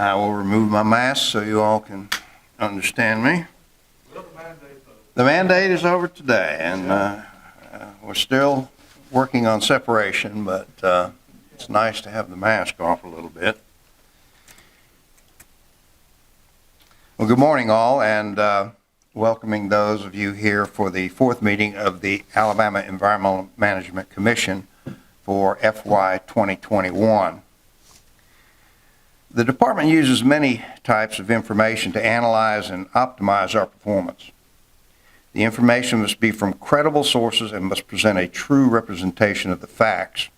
I will remove my mask so you all can understand me. The mandate is over today, and we're still working on separation, but it's nice to have the mask off a little bit. Well, good morning all, and welcoming those of you here for the fourth meeting of the Alabama Environmental Management Commission for FY 2021. The department uses many types of information to analyze and optimize our performance. The information must be from credible sources and must present a true representation of the facts.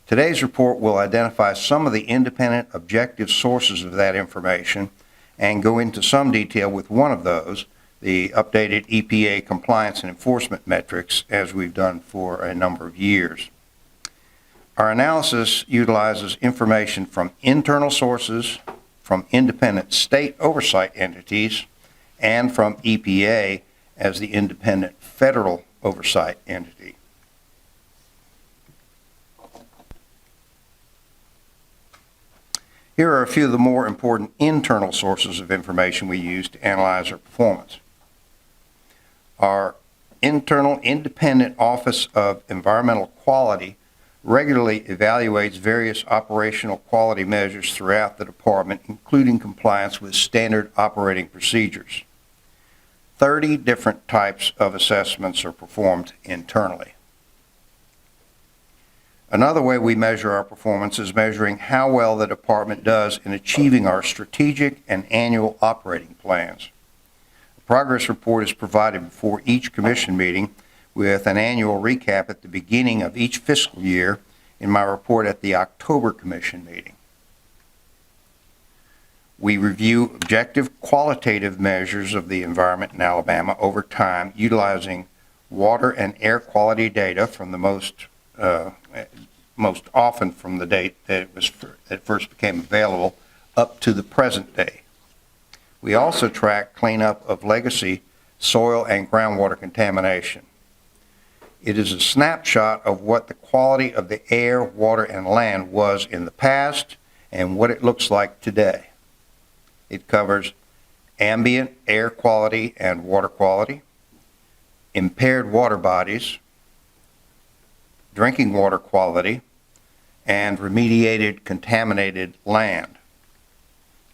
Today's report will identify some of the independent, objective sources of that information and go into some detail with one of those, the updated EPA compliance and enforcement metrics, as we've done for a number of years. Our analysis utilizes information from internal sources, from independent state oversight entities, and from EPA as the independent federal oversight entity. Here are a few of the more important internal sources of information we use to analyze our performance. Our internal independent Office of Environmental Quality regularly evaluates various operational quality measures throughout the department, including compliance with standard operating procedures. 30 different types of assessments are performed internally. Another way we measure our performance is measuring how well the department does in achieving our strategic and annual operating plans. A progress report is provided before each commission meeting with an annual recap at the beginning of each fiscal year in my report at the October commission meeting. We review objective qualitative measures of the environment in Alabama over time, utilizing water and air quality data from the most often from the date that it first became available up to the present day. We also track cleanup of legacy soil and groundwater contamination. It is a snapshot of what the quality of the air, water, and land was in the past and what it looks like today. It covers ambient air quality and water quality, impaired water bodies, drinking water quality, and remediated contaminated land.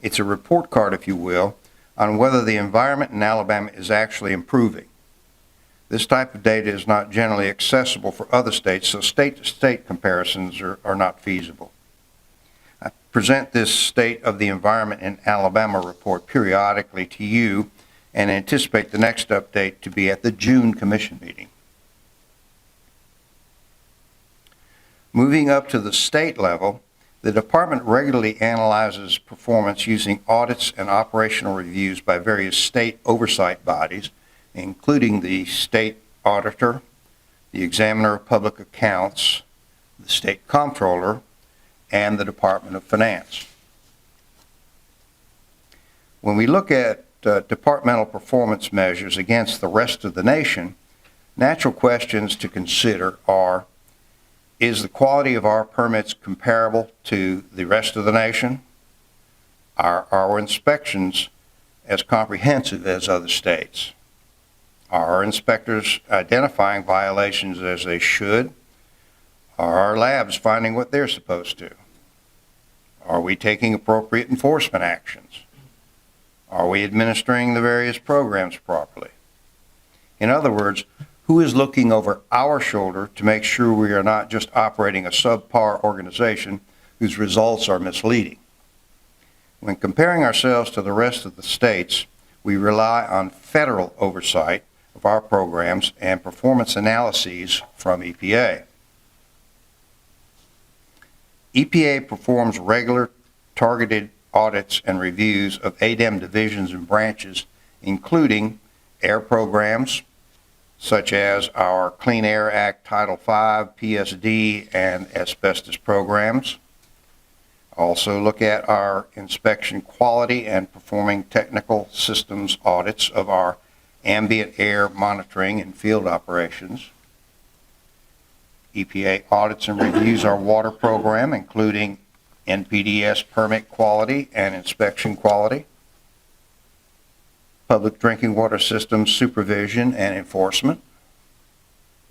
It's a report card, if you will, on whether the environment in Alabama is actually improving. This type of data is not generally accessible for other states, so state-to-state comparisons are not feasible. I present this State of the Environment in Alabama report periodically to you and anticipate the next update to be at the June Commission meeting. Moving up to the state level, the department regularly analyzes performance using audits and operational reviews by various state oversight bodies, including the state auditor, the examiner of public accounts, the state comptroller, and the Department of Finance. When we look at departmental performance measures against the rest of the nation, natural questions to consider are, is the quality of our permits comparable to the rest of the nation? Are our inspections as comprehensive as other states? Are our inspectors identifying violations as they should? Are our labs finding what they're supposed to? Are we taking appropriate enforcement actions? Are we administering the various programs properly? In other words, who is looking over our shoulder to make sure we are not just operating a subpar organization whose results are misleading? When comparing ourselves to the rest of the states, we rely on federal oversight of our programs and performance analyses from EPA. EPA performs regular targeted audits and reviews of ADEM divisions and branches, including air programs, such as our Clean Air Act Title V, PSD, and asbestos programs. Also look at our inspection quality and performing technical systems audits of our ambient air monitoring and field operations. EPA audits and reviews our water program, including NPDES permit quality and inspection quality, public drinking water systems supervision and enforcement,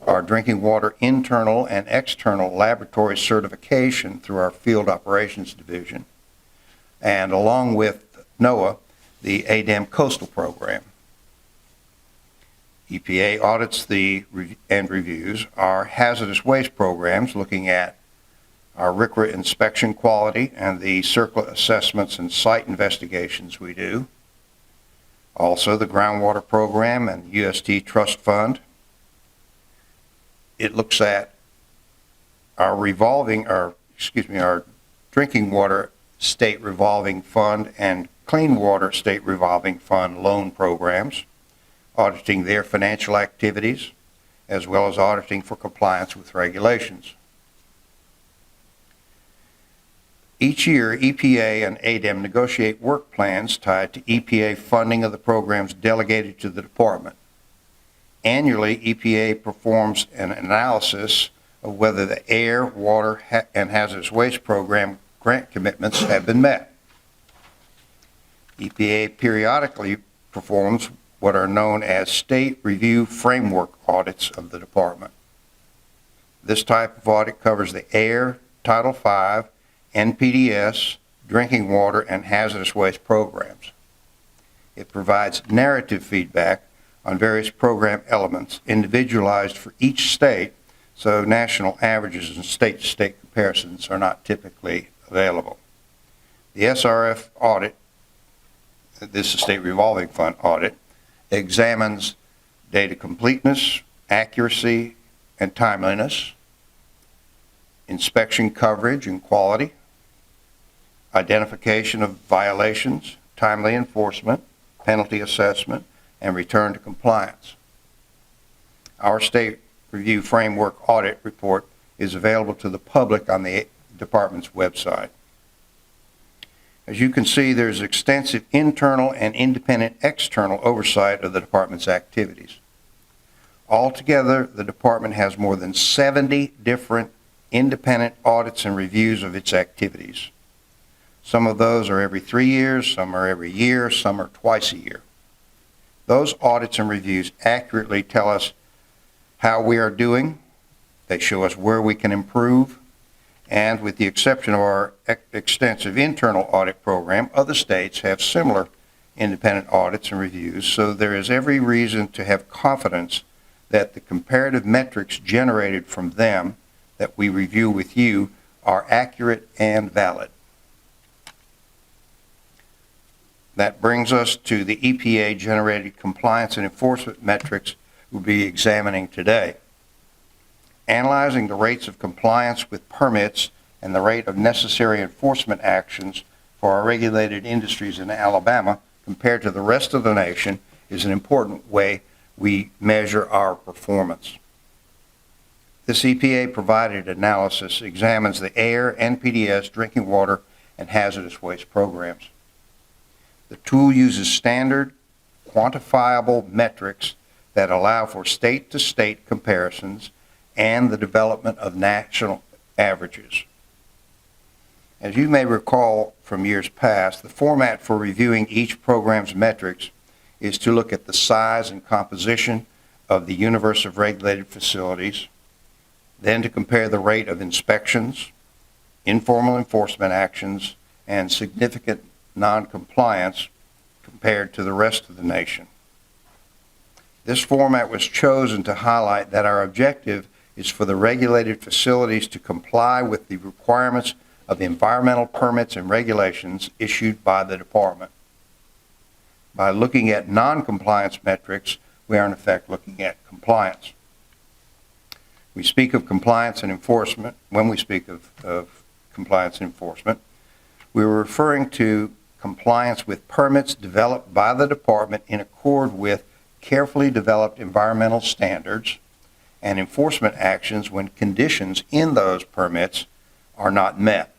our drinking water internal and external laboratory certification through our Field Operations Division, and along with NOAA, the ADEM Coastal Program. EPA audits and reviews our hazardous waste programs, looking at our RCRA inspection quality and the CERCLA assessments and site investigations we do. Also the groundwater program and USD Trust Fund. It looks at our drinking water state revolving fund and clean water state revolving fund loan programs, auditing their financial activities, as well as auditing for compliance with regulations. Each year, EPA and ADEM negotiate work plans tied to EPA funding of the programs delegated to the department. Annually, EPA performs an analysis of whether the air, water, and hazardous waste program grant commitments have been met. EPA periodically performs what are known as state review framework audits of the department. This type of audit covers the air, Title V, NPDES, drinking water, and hazardous waste programs. It provides narrative feedback on various program elements individualized for each state, so national averages and state-to-state comparisons are not typically available. The SRF audit, this is State Revolving Fund audit, examines data completeness, accuracy, and timeliness, inspection coverage and quality, identification of violations, timely enforcement, penalty assessment, and return to compliance. Our State Review Framework Audit Report is available to the public on the department's website. As you can see, there's extensive internal and independent external oversight of the department's activities. Altogether, the department has more than 70 different independent audits and reviews of its activities. Some of those are every 3 years, some are every year, some are twice a year. Those audits and reviews accurately tell us how we are doing. They show us where we can improve. And with the exception of our extensive internal audit program, other states have similar independent audits and reviews, so there is every reason to have confidence that the comparative metrics generated from them that we review with you are accurate and valid. That brings us to the EPA-generated compliance and enforcement metrics we'll be examining today. Analyzing the rates of compliance with permits and the rate of necessary enforcement actions for our regulated industries in Alabama compared to the rest of the nation is an important way we measure our performance. This EPA-provided analysis examines the air, NPDES, drinking water, and hazardous waste programs. The tool uses standard, quantifiable metrics that allow for state-to-state comparisons and the development of national averages. As you may recall from years past, the format for reviewing each program's metrics is to look at the size and composition of the universe of regulated facilities, then to compare the rate of inspections, informal enforcement actions, and significant non-compliance compared to the rest of the nation. This format was chosen to highlight that our objective is for the regulated facilities to comply with the requirements of environmental permits and regulations issued by the department. By looking at non-compliance metrics, we are in effect looking at compliance. We speak of compliance and enforcement. When we speak of compliance and enforcement, we're referring to compliance with permits developed by the department in accord with carefully developed environmental standards, and enforcement actions when conditions in those permits are not met.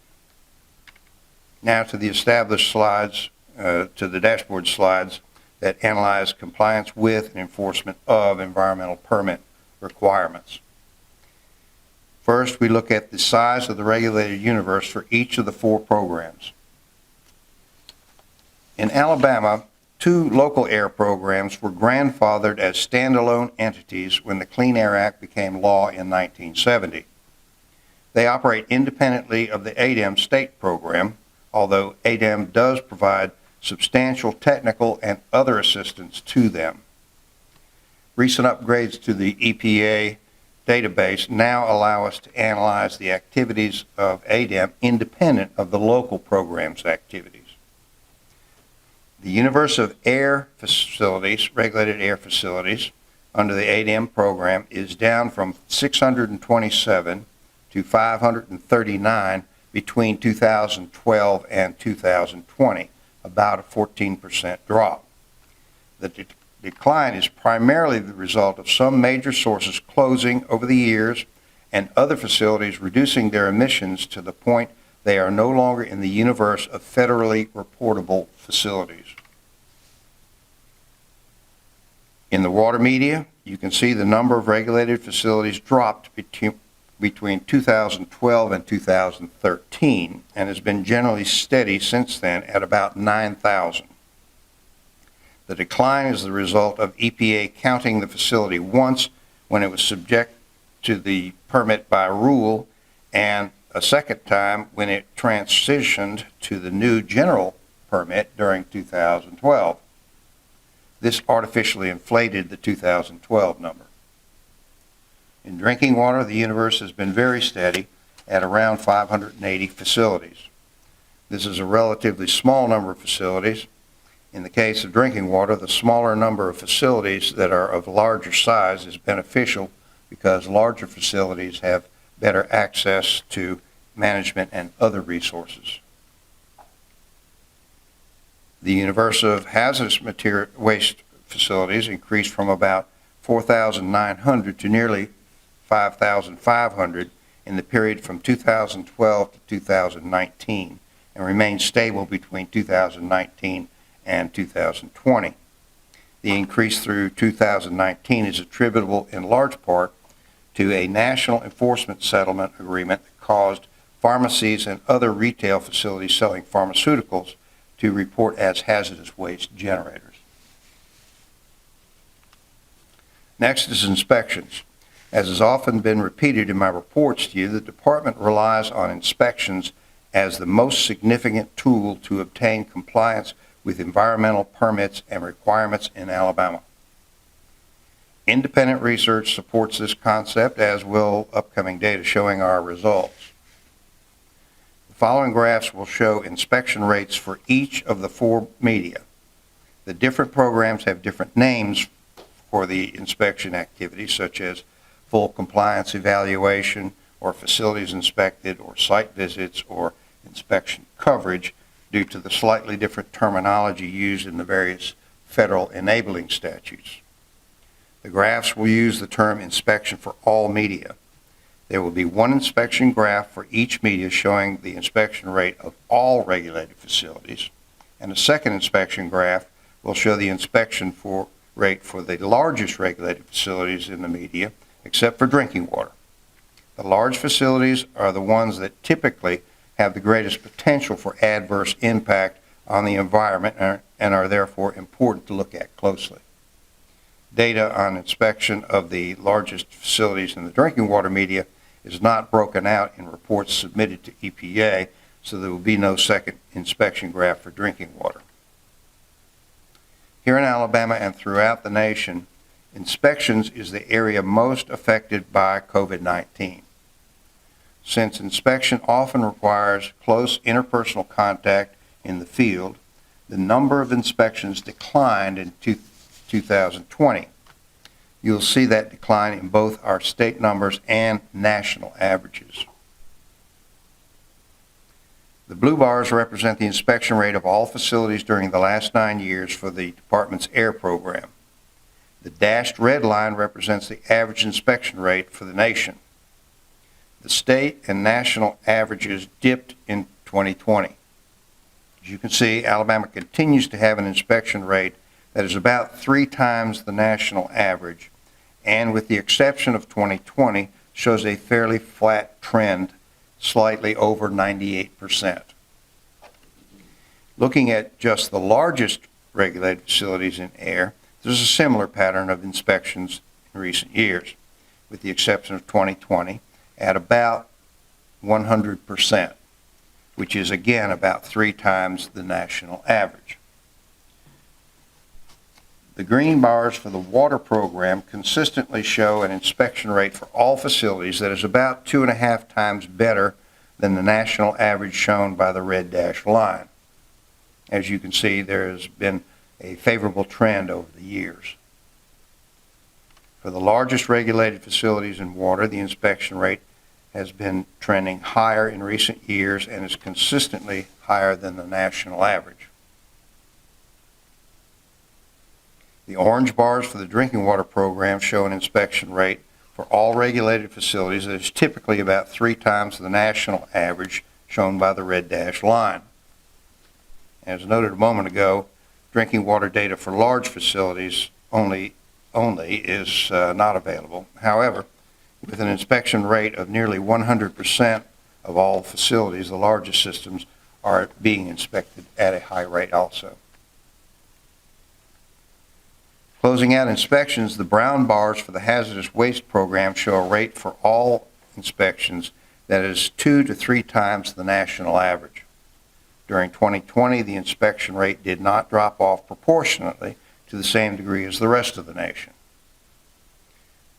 Now to the established slides, to the dashboard slides that analyze compliance with and enforcement of environmental permit requirements. First, we look at the size of the regulated universe for each of the 4 programs. In Alabama, 2 local air programs were grandfathered as standalone entities when the Clean Air Act became law in 1970. They operate independently of the ADEM state program, although ADEM does provide substantial technical and other assistance to them. Recent upgrades to the EPA database now allow us to analyze the activities of ADEM independent of the local program's activities. The universe of air facilities, regulated air facilities, under the ADEM program is down from 627 to 539 between 2012 and 2020, about a 14% drop. The decline is primarily the result of some major sources closing over the years and other facilities reducing their emissions to the point they are no longer in the universe of federally reportable facilities. In the water media, you can see the number of regulated facilities dropped between 2012 and 2013 and has been generally steady since then at about 9,000. The decline is the result of EPA counting the facility once when it was subject to the permit by rule and a second time when it transitioned to the new general permit during 2012. This artificially inflated the 2012 number. In drinking water, the universe has been very steady at around 580 facilities. This is a relatively small number of facilities. In the case of drinking water, the smaller number of facilities that are of larger size is beneficial because larger facilities have better access to management and other resources. The universe of hazardous material waste facilities increased from about 4,900 to nearly 5,500 in the period from 2012 to 2019 and remained stable between 2019 and 2020. The increase through 2019 is attributable in large part to a national enforcement settlement agreement that caused pharmacies and other retail facilities selling pharmaceuticals to report as hazardous waste generators. Next is inspections. As has often been repeated in my reports to you, the department relies on inspections as the most significant tool to obtain compliance with environmental permits and requirements in Alabama. Independent research supports this concept, as will upcoming data showing our results. The following graphs will show inspection rates for each of the 4 media. The different programs have different names for the inspection activities, such as full compliance evaluation, or facilities inspected, or site visits, or inspection coverage, due to the slightly different terminology used in the various federal enabling statutes. The graphs will use the term inspection for all media. There will be one inspection graph for each media showing the inspection rate of all regulated facilities, and a second inspection graph will show the inspection rate for the largest regulated facilities in the media, except for drinking water. The large facilities are the ones that typically have the greatest potential for adverse impact on the environment and are therefore important to look at closely. Data on inspection of the largest facilities in the drinking water media is not broken out in reports submitted to EPA, so there will be no second inspection graph for drinking water. Here in Alabama and throughout the nation, inspections is the area most affected by COVID-19. Since inspection often requires close interpersonal contact in the field, the number of inspections declined in 2020. You'll see that decline in both our state numbers and national averages. The blue bars represent the inspection rate of all facilities during the last 9 years for the department's air program. The dashed red line represents the average inspection rate for the nation. The state and national averages dipped in 2020. As you can see, Alabama continues to have an inspection rate that is about 3 times the national average, and with the exception of 2020, shows a fairly flat trend, slightly over 98%. Looking at just the largest regulated facilities in air, there's a similar pattern of inspections in recent years, with the exception of 2020, at about 100%, which is again about 3 times the national average. The green bars for the water program consistently show an inspection rate for all facilities that is about 2.5 times better than the national average shown by the red dashed line. As you can see, there has been a favorable trend over the years. For the largest regulated facilities in water, the inspection rate has been trending higher in recent years and is consistently higher than the national average. The orange bars for the drinking water program show an inspection rate for all regulated facilities that is typically about 3 times the national average shown by the red dashed line. As noted a moment ago, drinking water data for large facilities only is not available. However, with an inspection rate of nearly 100% of all facilities, the largest systems are being inspected at a high rate also. Closing out inspections, the brown bars for the hazardous waste program show a rate for all inspections that is 2 to 3 times the national average. During 2020, the inspection rate did not drop off proportionately to the same degree as the rest of the nation.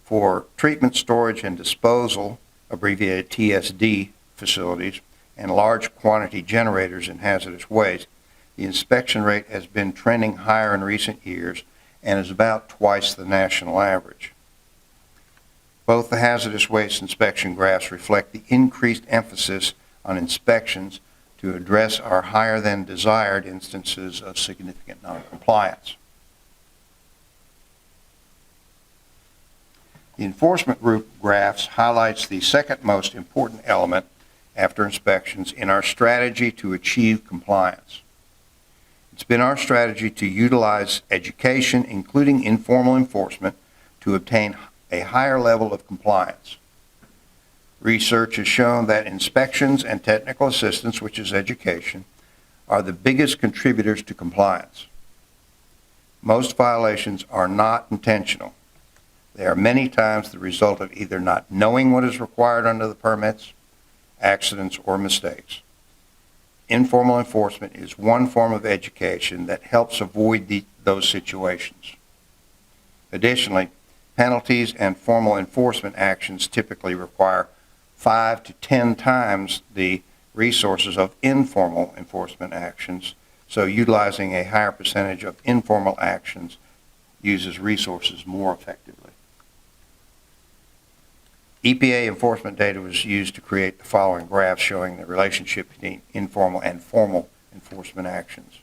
For treatment, storage, and disposal, abbreviated TSD facilities, and large quantity generators in hazardous waste, the inspection rate has been trending higher in recent years and is about twice the national average. Both the hazardous waste inspection graphs reflect the increased emphasis on inspections to address our higher than desired instances of significant noncompliance. The enforcement group graphs highlights the second most important element after inspections in our strategy to achieve compliance. It's been our strategy to utilize education, including informal enforcement, to obtain a higher level of compliance. Research has shown that inspections and technical assistance, which is education, are the biggest contributors to compliance. Most violations are not intentional. They are many times the result of either not knowing what is required under the permits, accidents, or mistakes. Informal enforcement is one form of education that helps avoid those situations. Additionally, penalties and formal enforcement actions typically require 5 to 10 times the resources of informal enforcement actions, so utilizing a higher percentage of informal actions uses resources more effectively. EPA enforcement data was used to create the following graphs showing the relationship between informal and formal enforcement actions.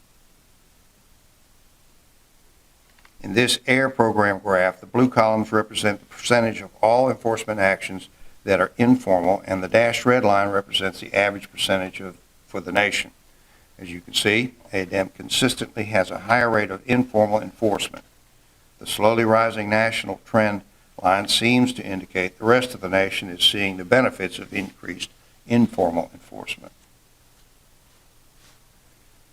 In this AIR program graph, the blue columns represent the percentage of all enforcement actions that are informal, and the dashed red line represents the average percentage for the nation. As you can see, ADEM consistently has a higher rate of informal enforcement. The slowly rising national trend line seems to indicate the rest of the nation is seeing the benefits of increased informal enforcement.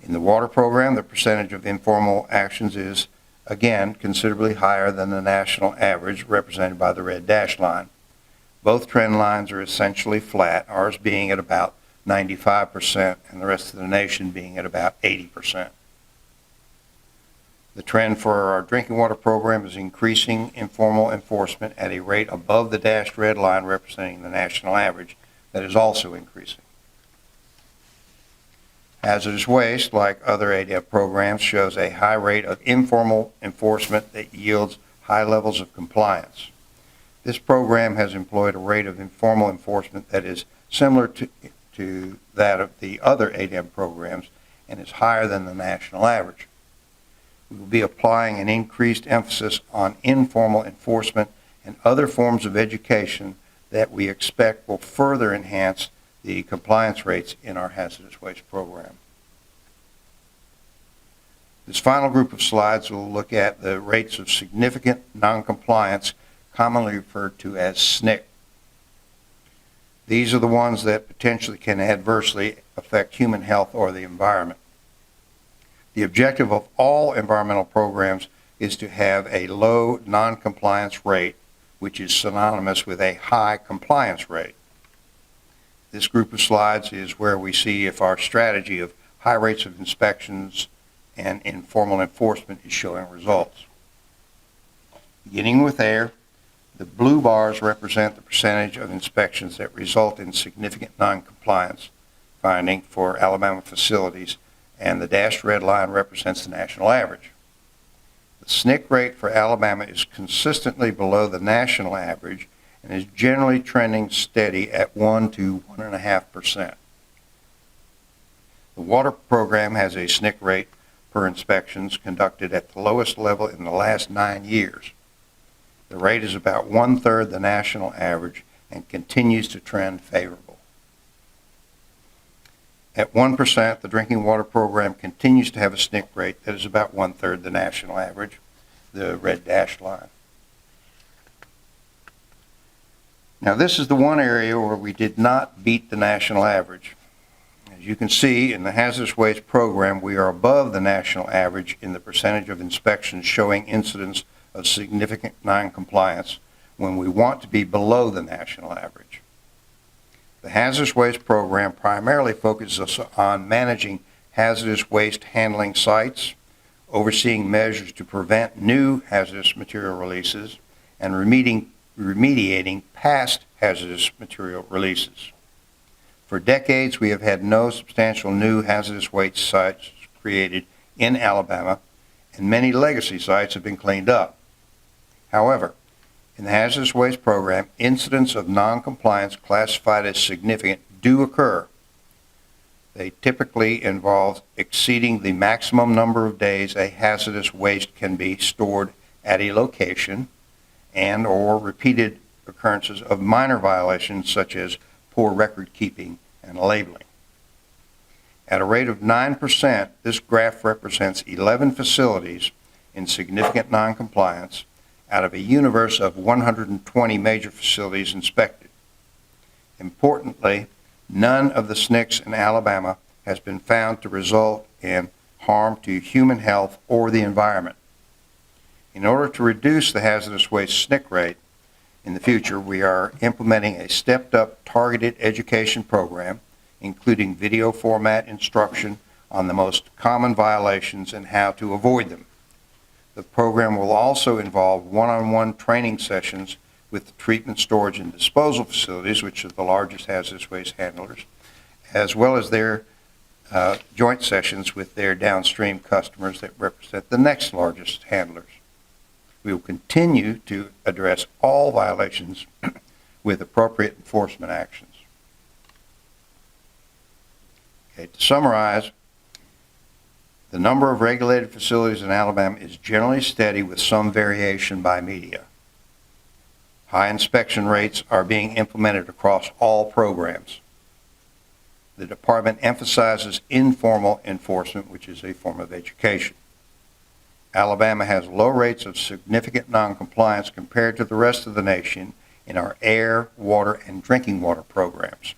In the water program, the percentage of informal actions is, again, considerably higher than the national average, represented by the red dashed line. Both trend lines are essentially flat, ours being at about 95% and the rest of the nation being at about 80%. The trend for our drinking water program is increasing informal enforcement at a rate above the dashed red line representing the national average that is also increasing. Hazardous waste, like other ADEM programs, shows a high rate of informal enforcement that yields high levels of compliance. This program has employed a rate of informal enforcement that is similar to that of the other ADEM programs and is higher than the national average. We will be applying an increased emphasis on informal enforcement and other forms of education that we expect will further enhance the compliance rates in our hazardous waste program. This final group of slides will look at the rates of significant noncompliance, commonly referred to as SNCC. These are the ones that potentially can adversely affect human health or the environment. The objective of all environmental programs is to have a low non-compliance rate, which is synonymous with a high compliance rate. This group of slides is where we see if our strategy of high rates of inspections and informal enforcement is showing results. Beginning with air, the blue bars represent the percentage of inspections that result in significant non-compliance finding for Alabama facilities, and the dashed red line represents the national average. The Snick rate for Alabama is consistently below the national average and is generally trending steady at 1 to 1.5%. The water program has a Snick rate per inspections conducted at the lowest level in the last 9 years. The rate is about 1/3 the national average and continues to trend favorable. At 1%, the drinking water program continues to have a Snick rate that is about 1/3 the national average, the red dashed line. Now, this is the one area where we did not beat the national average. As you can see, in the hazardous waste program, we are above the national average in the percentage of inspections showing incidents of significant noncompliance when we want to be below the national average. The hazardous waste program primarily focuses on managing hazardous waste handling sites, overseeing measures to prevent new hazardous material releases, and remediating past hazardous material releases. For decades, we have had no substantial new hazardous waste sites created in Alabama, and many legacy sites have been cleaned up. However, in the hazardous waste program, incidents of noncompliance classified as significant do occur. They typically involve exceeding the maximum number of days a hazardous waste can be stored at a location, and or repeated occurrences of minor violations such as poor record keeping and labeling. At a rate of 9%, this graph represents 11 facilities in significant noncompliance out of a universe of 120 major facilities inspected. Importantly, none of the SNCs in Alabama has been found to result in harm to human health or the environment. In order to reduce the hazardous waste SNC rate in the future, we are implementing a stepped-up targeted education program, including video format instruction on the most common violations and how to avoid them. The program will also involve one-on-one training sessions with the treatment, storage, and disposal facilities, which are the largest hazardous waste handlers, as well as their joint sessions with their downstream customers that represent the next largest handlers. We will continue to address all violations with appropriate enforcement actions. Okay, to summarize, the number of regulated facilities in Alabama is generally steady with some variation by media. High inspection rates are being implemented across all programs. The department emphasizes informal enforcement, which is a form of education. Alabama has low rates of significant noncompliance compared to the rest of the nation in our air, water, and drinking water programs.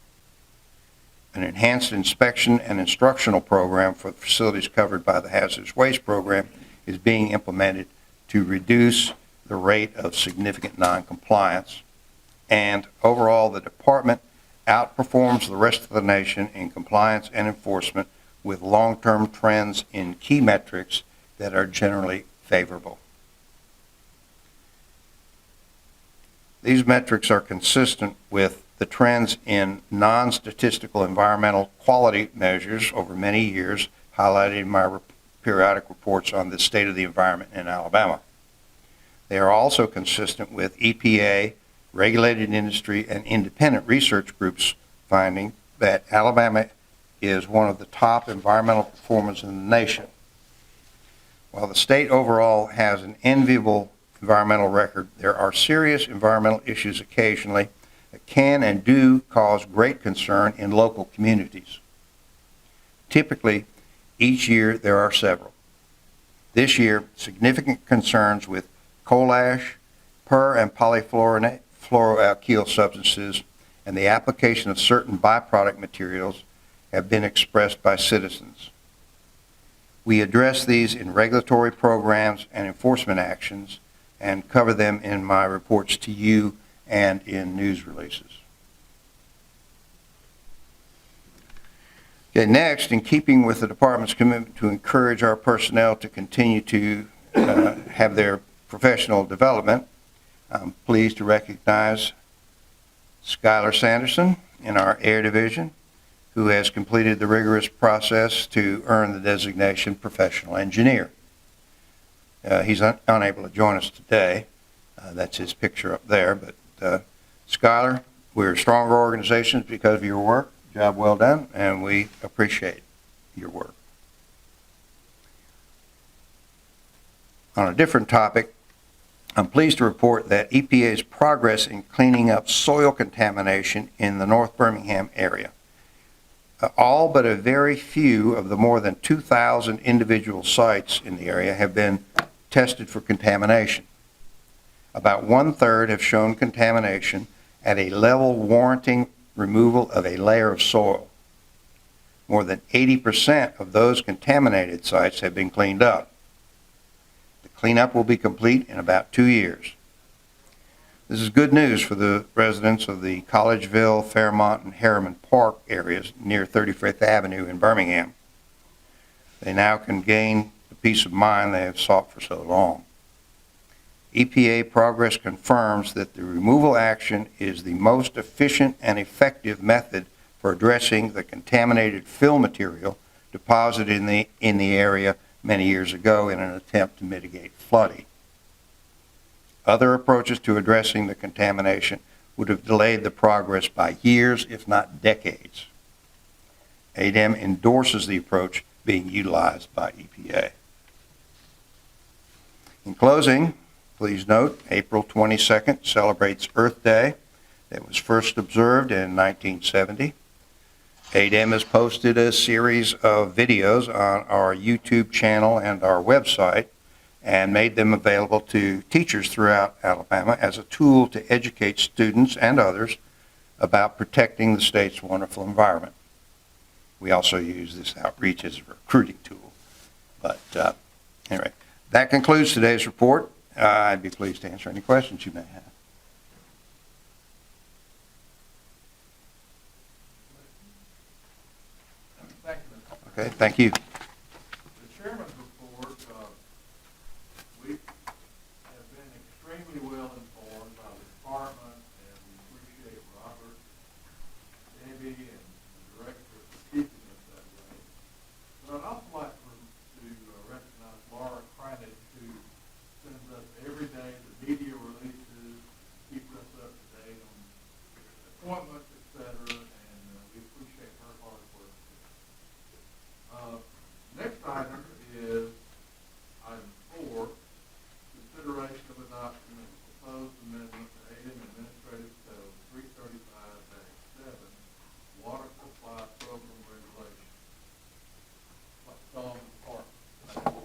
An enhanced inspection and instructional program for the facilities covered by the hazardous waste program is being implemented to reduce the rate of significant noncompliance. And overall, the department outperforms the rest of the nation in compliance and enforcement with long-term trends in key metrics that are generally favorable. These metrics are consistent with the trends in non-statistical environmental quality measures over many years, highlighted in my periodic reports on the state of the environment in Alabama. They are also consistent with EPA, regulated industry, and independent research groups finding that Alabama is one of the top environmental performers in the nation. While the state overall has an enviable environmental record, there are serious environmental issues occasionally that can and do cause great concern in local communities. Typically, each year there are several. This year, significant concerns with coal ash, per and polyfluoroalkyl substances, and the application of certain byproduct materials have been expressed by citizens. We address these in regulatory programs and enforcement actions and cover them in my reports to you and in news releases. Okay, next, in keeping with the department's commitment to encourage our personnel to continue to have their professional development, I'm pleased to recognize Skylar Sanderson in our Air Division, who has completed the rigorous process to earn the designation Professional Engineer. He's unable to join us today. That's his picture up there. But Skylar, we're stronger organizations because of your work. Job well done, and we appreciate your work. On a different topic, I'm pleased to report that EPA's progress in cleaning up soil contamination in the North Birmingham area. All but a very few of the more than 2,000 individual sites in the area have been tested for contamination. About 1/3 have shown contamination at a level warranting removal of a layer of soil. More than 80% of those contaminated sites have been cleaned up. The cleanup will be complete in about 2 years. This is good news for the residents of the Collegeville, Fairmont, and Harriman Park areas near 35th Avenue in Birmingham. They now can gain the peace of mind they have sought for so long. EPA progress confirms that the removal action is the most efficient and effective method for addressing the contaminated fill material deposited in the area many years ago in an attempt to mitigate flooding. Other approaches to addressing the contamination would have delayed the progress by years, if not decades. ADEM endorses the approach being utilized by EPA. In closing, please note, April 22nd celebrates Earth Day that was first observed in 1970. ADEM has posted a series of videos on our YouTube channel and our website and made them available to teachers throughout Alabama as a tool to educate students and others about protecting the state's wonderful environment. We also use this outreach as a recruiting tool. But anyway, that concludes today's report. I'd be pleased to answer any questions you may have. Okay, thank you. The chairman's report, we have been extremely well informed by the department, and we appreciate Robert, Debbie, and the director for keeping us that way. But I'd also like to recognize Laura Cranage, who sends us every day the media releases, keeps us up to date on appointments, etc., and we appreciate her hard work. Next item is item 4, consideration of adoption of a proposed amendment to ADEM Administrative Code 335-7, Water Supply Program Regulations. Let's call the department.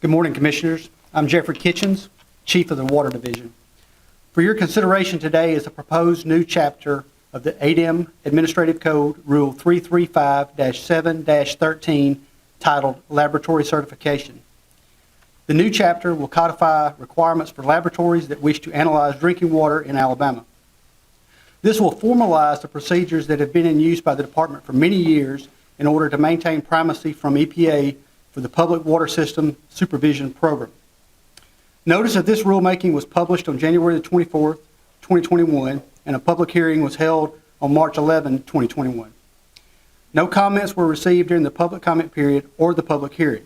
Good morning, Commissioners. I'm Jeffrey Kitchens, Chief of the Water Division. For your consideration today is a proposed new chapter of the ADEM Administrative Code, Rule 335-7-13, titled Laboratory Certification. The new chapter will codify requirements for laboratories that wish to analyze drinking water in Alabama. This will formalize the procedures that have been in use by the Department for many years in order to maintain primacy from EPA for the Public Water System Supervision Program. Notice of this rulemaking was published on January the 24th, 2021, and a public hearing was held on March 11, 2021. No comments were received during the public comment period or the public hearing.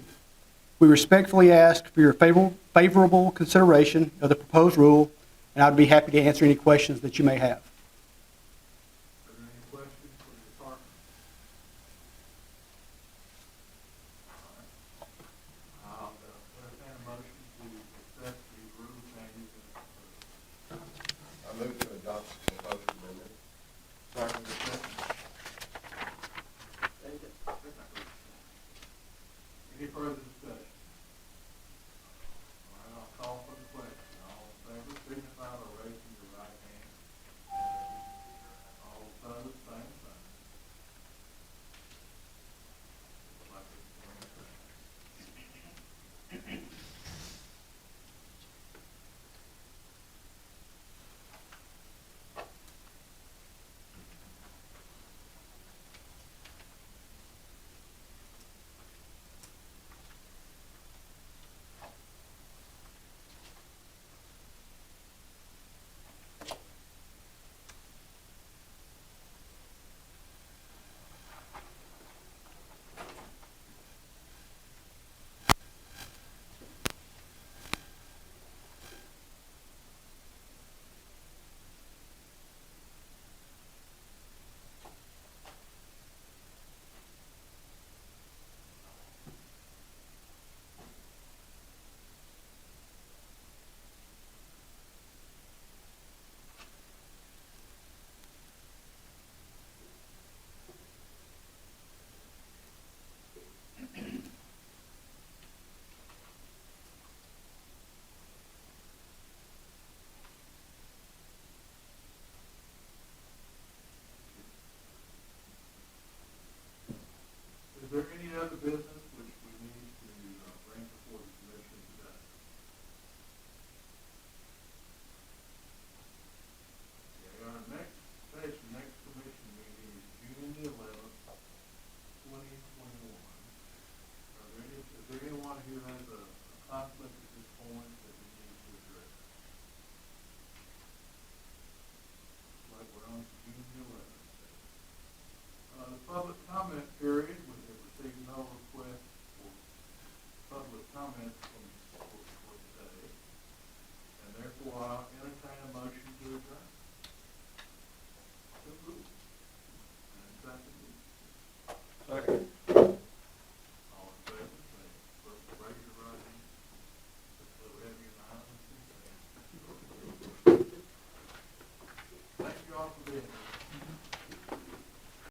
We respectfully ask for your favorable consideration of the proposed rule, and I'd be happy to answer any questions that you may have. Are there any questions for the department? All right. I'll entertain a motion to accept the rule changes as proposed. I move to adopt the proposed amendment. Second. Any further discussion? All right, I'll call for the question. All in favor, signify by public